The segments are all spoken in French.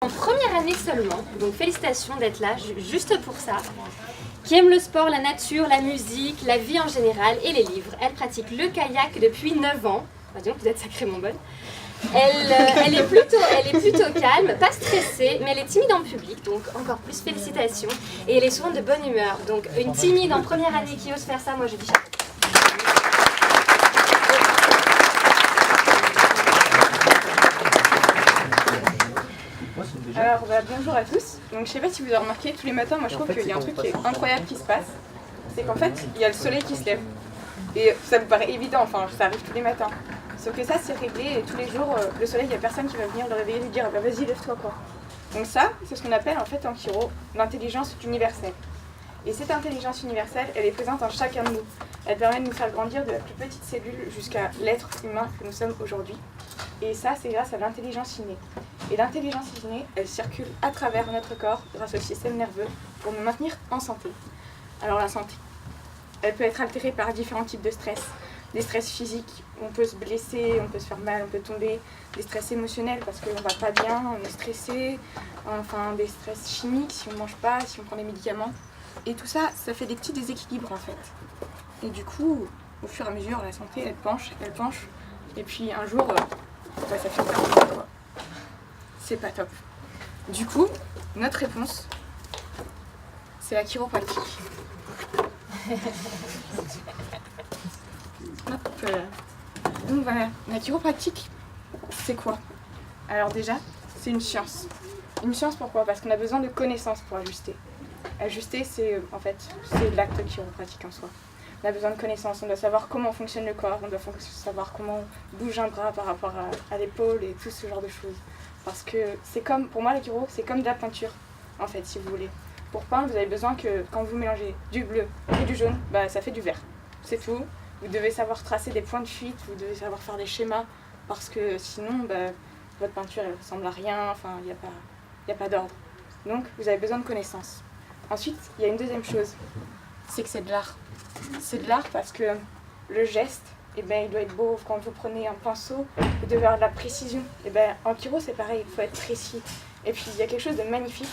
en première année seulement, donc félicitations d'être là, juste pour ça, qui aime le sport, la nature, la musique, la vie en général et les livres. Elle pratique le kayak depuis 9 ans. Bah, disons que vous êtes sacrément bonne. Elle est plutôt calme, pas stressée, mais elle est timide en public, donc encore plus félicitations. Et elle est souvent de bonne humeur. Donc une timide en première année qui ose faire ça, moi je dis chapeau. Alors bonjour à tous. Donc je sais pas si vous avez remarqué, tous les matins, moi je trouve qu'il y a un truc qui est incroyable qui se passe. C'est qu'en fait, il y a le soleil qui se lève. Et ça vous paraît évident, enfin ça arrive tous les matins. Sauf que ça c'est réglé et tous les jours, le soleil, il n'y a personne qui va venir le réveiller et lui dire ah bah vas-y lève-toi quoi. Donc ça, c'est ce qu'on appelle en fait en chiro l'intelligence universelle. Et cette intelligence universelle, elle est présente en chacun de nous. Elle permet de nous faire grandir de la plus petite cellule jusqu'à l'être humain que nous sommes aujourd'hui. Et ça, c'est grâce à l'intelligence innée. Et l'intelligence innée, elle circule à travers notre corps grâce au système nerveux pour nous maintenir en santé. Alors la santé, elle peut être altérée par différents types de stress. Des stress physiques, on peut se blesser, on peut se faire mal, on peut tomber. Des stress émotionnels parce qu'on va pas bien, on est stressé. Enfin, des stress chimiques si on mange pas, si on prend des médicaments. Et tout ça, ça fait des petits déséquilibres en fait. Et du coup, au fur et à mesure, la santé, elle penche. Et puis un jour, ça fait peur quoi. C'est pas top. Du coup, notre réponse, c'est la chiropratique. Donc voilà, la chiropratique, c'est quoi? Alors déjà, c'est une science. Une science pourquoi? Parce qu'on a besoin de connaissances pour ajuster. Ajuster, c'est l'acte chiropratique en soi. On a besoin de connaissances, on doit savoir comment fonctionne le corps, on doit savoir comment bouge un bras par rapport à l'épaule et tout ce genre de choses. Parce que c'est comme, pour moi la chiro, c'est comme de la peinture, en fait, si vous voulez. Pour peindre, vous avez besoin que quand vous mélangez du bleu et du jaune, bah, ça fait du vert. C'est tout. Vous devez savoir tracer des points de fuite, vous devez savoir faire des schémas, parce que sinon, bah, votre peinture elle ressemble à rien, enfin, il n'y a pas d'ordre. Donc, vous avez besoin de connaissances. Ensuite, il y a une deuxième chose, c'est que c'est de l'art. C'est de l'art parce que le geste, eh ben, il doit être beau. Quand vous prenez un pinceau, vous devez avoir de la précision. Eh ben, en chiro, c'est pareil, il faut être précis. Et puis, il y a quelque chose de magnifique.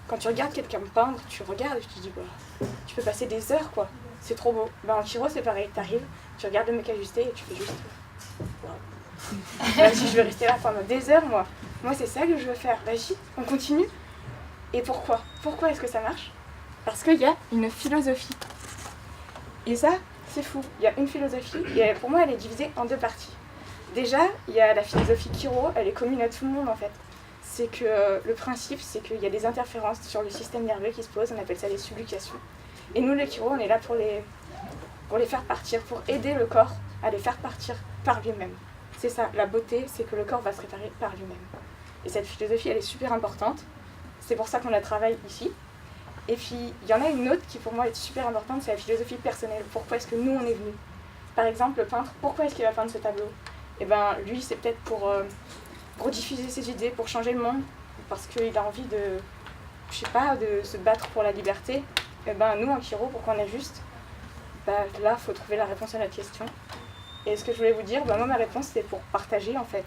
Quand tu regardes quelqu'un peindre, tu regardes et tu te dis, bah, tu peux passer des heures, quoi. C'est trop beau. Ben, en chiro, c'est pareil. Tu arrives, tu regardes le mec ajusté et tu fais juste, wow. Vas-y, je vais rester là pendant des heures, moi. Moi, c'est ça que je veux faire. Vas-y, on continue. Et pourquoi? Pourquoi est-ce que ça marche? Parce qu'il y a une philosophie. Et ça, c'est fou. Il y a une philosophie, et pour moi, elle est divisée en deux parties. Déjà, il y a la philosophie chiro, elle est commune à tout le monde, en fait. C'est que le principe, c'est qu'il y a des interférences sur le système nerveux qui se posent, on appelle ça les subluxations. Et nous, les chiro, on est là pour les faire partir, pour aider le corps à les faire partir par lui-même. C'est ça, la beauté, c'est que le corps va se réparer par lui-même. Et cette philosophie, elle est super importante. C'est pour ça qu'on la travaille ici. Et puis, il y en a une autre qui pour moi est super importante, c'est la philosophie personnelle. Pourquoi est-ce que nous, on est venus? Par exemple, le peintre, pourquoi est-ce qu'il va peindre ce tableau? Eh ben, lui, c'est peut-être pour diffuser ses idées, pour changer le monde, parce qu'il a envie de, je sais pas, de se battre pour la liberté. Eh ben, nous, en chiro, pourquoi on est juste? Bah, là, il faut trouver la réponse à notre question. Et ce que je voulais vous dire, bah, moi, ma réponse, c'est pour partager, en fait.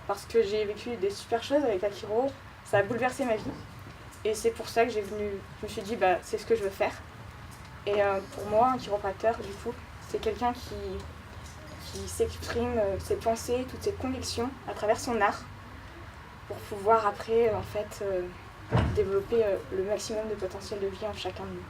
Parce que j'ai vécu des super choses avec la chiro, ça a bouleversé ma vie. Et c'est pour ça que je me suis dit, bah, c'est ce que je veux faire. Et pour moi, un chiropracteur, du coup, c'est quelqu'un qui s'exprime ses pensées, toutes ses convictions à travers son art pour pouvoir après, en fait, développer le maximum de potentiel de vie en chacun de nous.